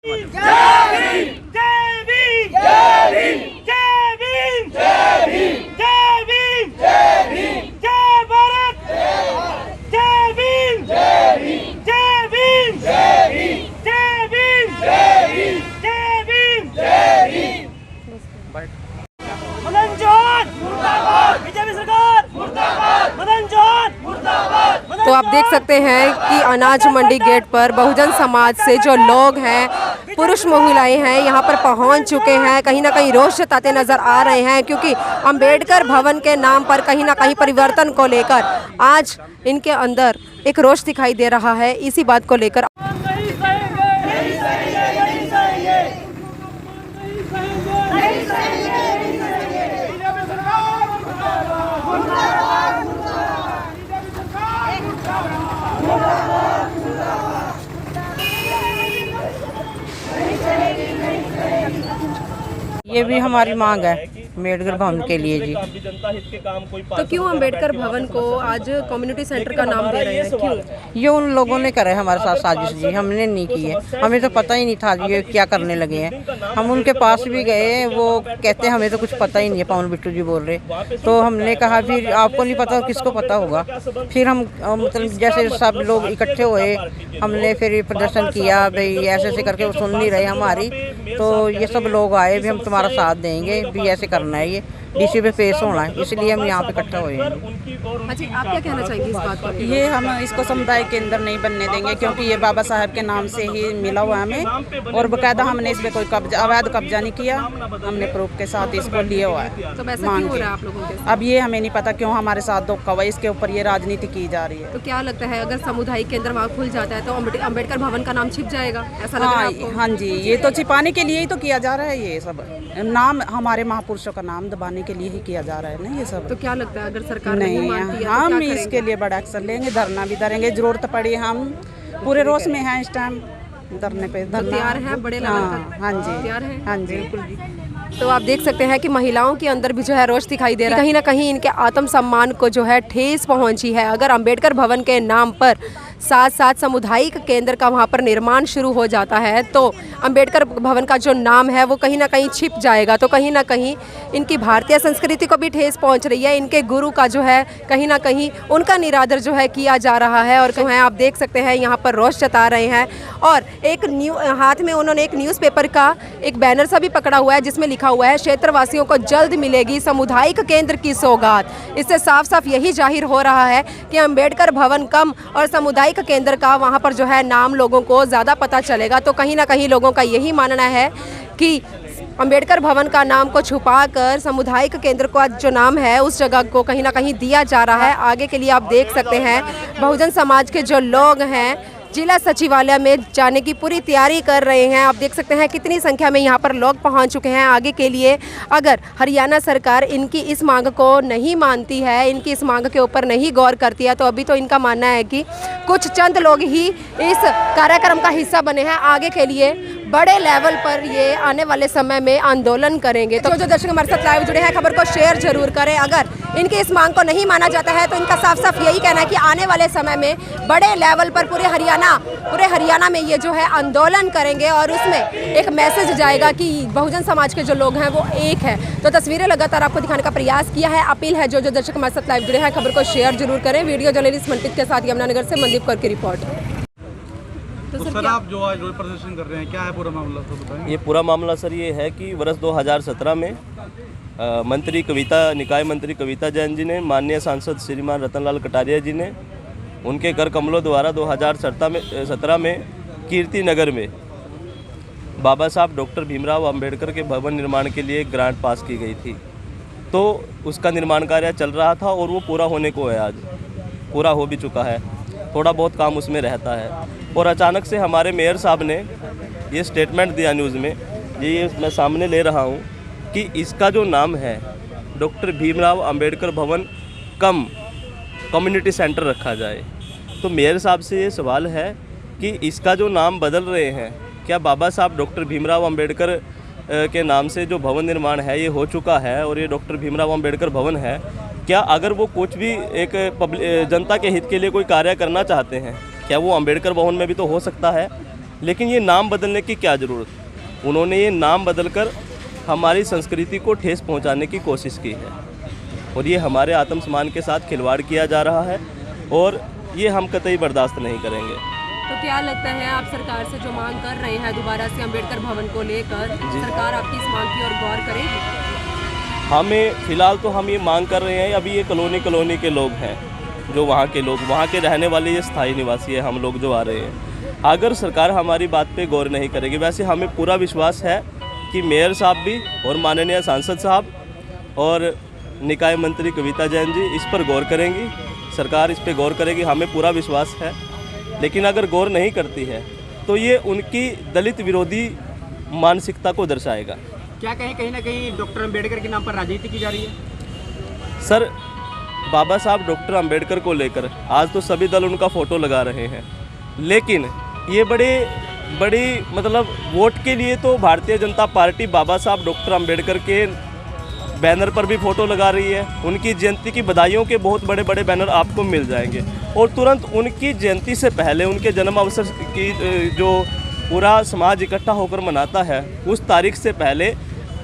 तो आप देख सकते हैं कि अनाज मंडी गेट पर बहुजन समाज से जो लोग हैं, पुरुष महिलाएं हैं, यहाँ पर पहुँच चुके हैं। कहीं ना कहीं रोष जताते नजर आ रहे हैं, क्योंकि अंबेडकर भवन के नाम पर कहीं ना कहीं परिवर्तन को लेकर आज इनके अंदर एक रोष दिखाई दे रहा है। इसी बात को लेकर ये भी हमारी मांग है अम्बेडकर भवन के लिए जी। तो क्यों अंबेडकर भवन को आज कम्युनिटी सेंटर का नाम दे रहे हैं, क्यों? ये उन लोगों ने करे हमारे साथ साजिश जी, हमने नहीं की है। हमें तो पता ही नहीं था ये क्या करने लगे हैं। हम उनके पास भी गए, वो कहते हमें तो कुछ पता ही नहीं है। पवन बिट्टू जी बोल रहे, तो हमने कहा फिर आपको नहीं पता किसको पता होगा। फिर हम मतलब जैसे सब लोग इकट्ठे हुए, हमने फिर प्रदर्शन किया, भाई ऐसे ऐसे करके वो सुन नहीं रहे हमारी, तो ये सब लोग आए भी हम तुम्हारा साथ देंगे, भी ऐसे करना है, ये डीसी पे पेश होना है, इसलिए हम यहाँ पे इकट्ठा हुए हैं। अच्छा, आप क्या कहना चाहेंगे इस बात पर? ये हम इसको समुदाय के अंदर नहीं बनने देंगे, क्योंकि ये बाबा साहब के नाम से ही मिला हुआ हमें, और बाकायदा हमने इसमें कोई अवैध कब्जा नहीं किया, हमने प्रूफ के साथ इसको लिया हुआ है। तो वैसे क्यों हो रहा है आप लोगों के साथ? अब ये हमें नहीं पता क्यों हमारे साथ धोखा हुआ, इसके ऊपर ये राजनीति की जा रही है। तो क्या लगता है अगर सामुदायिक केंद्र वहाँ खुल जाता है तो अंबेडकर भवन का नाम छिप जाएगा, ऐसा लग रहा है आपको? हाँ जी, ये तो छिपाने के लिए ही तो किया जा रहा है। ये सब नाम हमारे महापुरुषों का नाम दबाने के लिए ही किया जा रहा है ना ये सब। तो क्या लगता है अगर सरकार नहीं मानती है तो हम क्या इसके लिए बड़ा एक्शन लेंगे, धरना भी धरेंगे, जरूरत पड़ी हम पूरे रोष में हैं इस टाइम धरने पे। तो तैयार है बड़े लेवल पर? हाँ जी, तैयार है। हाँ जी, बिल्कुल जी। तो आप देख सकते हैं कि महिलाओं के अंदर भी जो है रोष दिखाई दे रहा है। कहीं ना कहीं इनके आत्मसम्मान को जो है ठेस पहुंची है। अगर अंबेडकर भवन के नाम पर साथ साथ सामुदायिक केंद्र का वहाँ पर निर्माण शुरू हो जाता है तो अंबेडकर भवन का जो नाम है वो कहीं ना कहीं छिप जाएगा। तो कहीं ना कहीं इनकी भारतीय संस्कृति को भी ठेस पहुँच रही है। इनके गुरु का जो है कहीं ना कहीं उनका निरादर जो है किया जा रहा है। और है आप देख सकते हैं यहाँ पर रोष जता रहे हैं, और एक हाथ में उन्होंने एक न्यूज़पेपर का एक बैनर सा भी पकड़ा हुआ है जिसमें लिखा हुआ है क्षेत्रवासियों को जल्द मिलेगी सामुदायिक केंद्र की सौगात। इससे साफ साफ यही जाहिर हो रहा है कि अंबेडकर भवन कम और सामुदायिक केंद्र का वहाँ पर जो है नाम लोगों को ज़्यादा पता चलेगा। तो कहीं ना कहीं लोगों का यही मानना है कि अंबेडकर भवन का नाम को छुपाकर सामुदायिक केंद्र का जो नाम है उस जगह को कहीं ना कहीं दिया जा रहा है। आगे के लिए आप देख सकते हैं बहुजन समाज के जो लोग हैं जिला सचिवालय में जाने की पूरी तैयारी कर रहे हैं। आप देख सकते हैं कितनी संख्या में यहाँ पर लोग पहुँच चुके हैं। आगे के लिए अगर हरियाणा सरकार इनकी इस मांग को नहीं मानती है, इनकी इस मांग के ऊपर नहीं गौर करती है, तो अभी तो इनका मानना है कि कुछ चंद लोग ही इस कार्यक्रम का हिस्सा बने हैं। आगे के लिए बड़े लेवल पर ये आने वाले समय में आंदोलन करेंगे। तो जो दर्शक हमारे साथ लाइव जुड़े हैं, खबर को शेयर जरूर करें। अगर इनकी इस मांग को नहीं माना जाता है तो इनका साफ साफ यही कहना है कि आने वाले समय में बड़े लेवल पर पूरे हरियाणा में ये जो है आंदोलन करेंगे, और उसमें एक मैसेज जाएगा कि बहुजन समाज के जो लोग हैं वो एक है। तो तस्वीरें लगातार आपको दिखाने का प्रयास किया है। अपील है जो दर्शक हमारे साथ लाइव जुड़े हैं, खबर को शेयर जरूर करें। वीडियो जर्नलिस्ट मनप्रीत के साथ यमुनानगर से मनदीप कौर की रिपोर्ट। तो सर आप जो आज रोड प्रदर्शन कर रहे हैं, क्या है पूरा मामला, तो बताएं। ये पूरा मामला सर ये है कि वर्ष 2017 में निकाय मंत्री कविता जैन जी ने, माननीय सांसद श्रीमान रतनलाल कटारिया जी ने उनके कर कमलों द्वारा 2017 में कीर्ति नगर में बाबा साहब डॉक्टर भीमराव अंबेडकर के भवन निर्माण के लिए एक ग्रांट पास की गई थी। तो उसका निर्माण कार्य चल रहा था और वो पूरा होने को है, आज पूरा हो भी चुका है। थोड़ा बहुत काम उसमें रहता है, और अचानक से हमारे मेयर साहब ने ये स्टेटमेंट दिया न्यूज़ में, ये मैं सामने ले रहा हूँ कि इसका जो नाम है डॉक्टर भीमराव अंबेडकर भवन कम कम्युनिटी सेंटर रखा जाए। तो मेयर साहब से ये सवाल है कि इसका जो नाम बदल रहे हैं, क्या बाबा साहब डॉक्टर भीमराव अंबेडकर के नाम से जो भवन निर्माण है ये हो चुका है और ये डॉक्टर भीमराव अंबेडकर भवन है, क्या अगर वो कुछ भी एक जनता के हित के लिए कोई कार्य करना चाहते हैं, क्या वो अंबेडकर भवन में भी तो हो सकता है? लेकिन ये नाम बदलने की क्या ज़रूरत। उन्होंने ये नाम बदलकर हमारी संस्कृति को ठेस पहुंचाने की कोशिश की है और ये हमारे आत्मसम्मान के साथ खिलवाड़ किया जा रहा है और ये हम कतई बर्दाश्त नहीं करेंगे। तो क्या लगता है आप सरकार से जो मांग कर रहे हैं दोबारा से अंबेडकर भवन को लेकर, सरकार आपकी इस मांग की ओर गौर करेगी? हमें फ़िलहाल तो हम ये मांग कर रहे हैं, अभी ये कॉलोनी के लोग हैं जो वहाँ के लोग, वहाँ के रहने वाले ये स्थायी निवासी है, हम लोग जो आ रहे हैं। अगर सरकार हमारी बात पे गौर नहीं करेगी, वैसे हमें पूरा विश्वास है कि मेयर साहब भी और माननीय सांसद साहब और निकाय मंत्री कविता जैन जी इस पर गौर करेंगी, सरकार इस पर गौर करेगी, हमें पूरा विश्वास है। लेकिन अगर गौर नहीं करती है तो ये उनकी दलित विरोधी मानसिकता को दर्शाएगा। क्या कहीं ना कहीं डॉक्टर अंबेडकर के नाम पर राजनीति की जा रही है? सर, बाबा साहब डॉक्टर अंबेडकर को लेकर आज तो सभी दल उनका फ़ोटो लगा रहे हैं, लेकिन ये बड़ी मतलब वोट के लिए तो भारतीय जनता पार्टी बाबा साहब डॉक्टर अंबेडकर के बैनर पर भी फ़ोटो लगा रही है। उनकी जयंती की बधाइयों के बहुत बड़े बड़े बैनर आपको मिल जाएंगे और तुरंत उनकी जयंती से पहले, उनके जन्म अवसर की जो पूरा समाज इकट्ठा होकर मनाता है, उस तारीख से पहले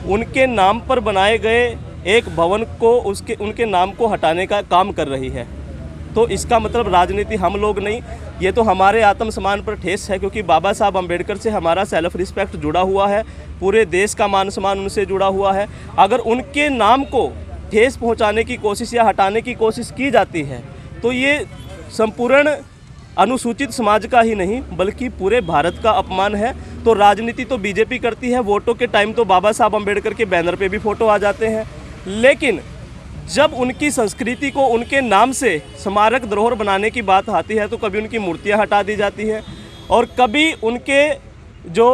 उनके नाम पर बनाए गए एक भवन को उनके नाम को हटाने का काम कर रही है। तो इसका मतलब राजनीति हम लोग नहीं, ये तो हमारे आत्मसम्मान पर ठेस है, क्योंकि बाबा साहब अंबेडकर से हमारा सेल्फ रिस्पेक्ट जुड़ा हुआ है, पूरे देश का मान सम्मान उनसे जुड़ा हुआ है। अगर उनके नाम को ठेस पहुंचाने की कोशिश या हटाने की कोशिश की जाती है तो ये संपूर्ण अनुसूचित समाज का ही नहीं बल्कि पूरे भारत का अपमान है। तो राजनीति तो बीजेपी करती है, वोटों के टाइम तो बाबा साहब अंबेडकर के बैनर पे भी फ़ोटो आ जाते हैं, लेकिन जब उनकी संस्कृति को उनके नाम से स्मारक धरोहर बनाने की बात आती है तो कभी उनकी मूर्तियां हटा दी जाती हैं और कभी उनके जो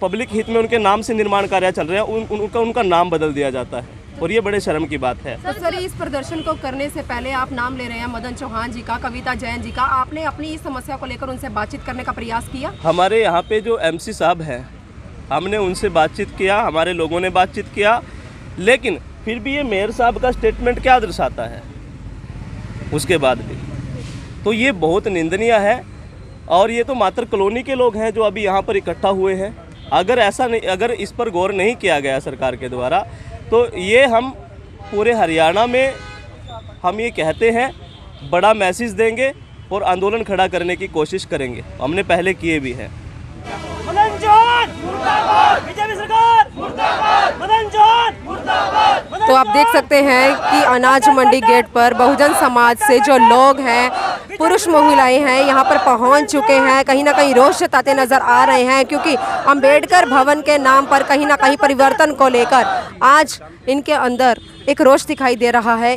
पब्लिक हित में उनके नाम से निर्माण कार्य चल रहे हैं उनका नाम बदल दिया जाता है और ये बड़े शर्म की बात है। सर, इस प्रदर्शन को करने से पहले आप नाम ले रहे हैं मदन चौहान जी का, कविता जैन जी का, आपने अपनी इस समस्या को लेकर उनसे बातचीत करने का प्रयास किया? हमारे यहाँ पे जो एमसी साहब हैं, हमने उनसे बातचीत किया, हमारे लोगों ने बातचीत किया, लेकिन फिर भी ये मेयर साहब का स्टेटमेंट क्या दर्शाता है उसके बाद भी, तो ये बहुत निंदनीय है। और ये तो मात्र कॉलोनी के लोग हैं जो अभी यहाँ पर इकट्ठा हुए हैं। अगर इस पर गौर नहीं किया गया सरकार के द्वारा तो ये हम पूरे हरियाणा में हम ये कहते हैं बड़ा मैसेज देंगे और आंदोलन खड़ा करने की कोशिश करेंगे, हमने पहले किए भी हैं। तो आप देख सकते हैं कि अनाज मंडी गेट पर बहुजन समाज से जो लोग हैं, पुरुष महिलाएं हैं, यहाँ पर पहुँच चुके हैं, कहीं ना कहीं रोष जताते नजर आ रहे हैं, क्योंकि अंबेडकर भवन के नाम पर कहीं ना कहीं परिवर्तन को लेकर आज इनके अंदर एक रोष दिखाई दे रहा है।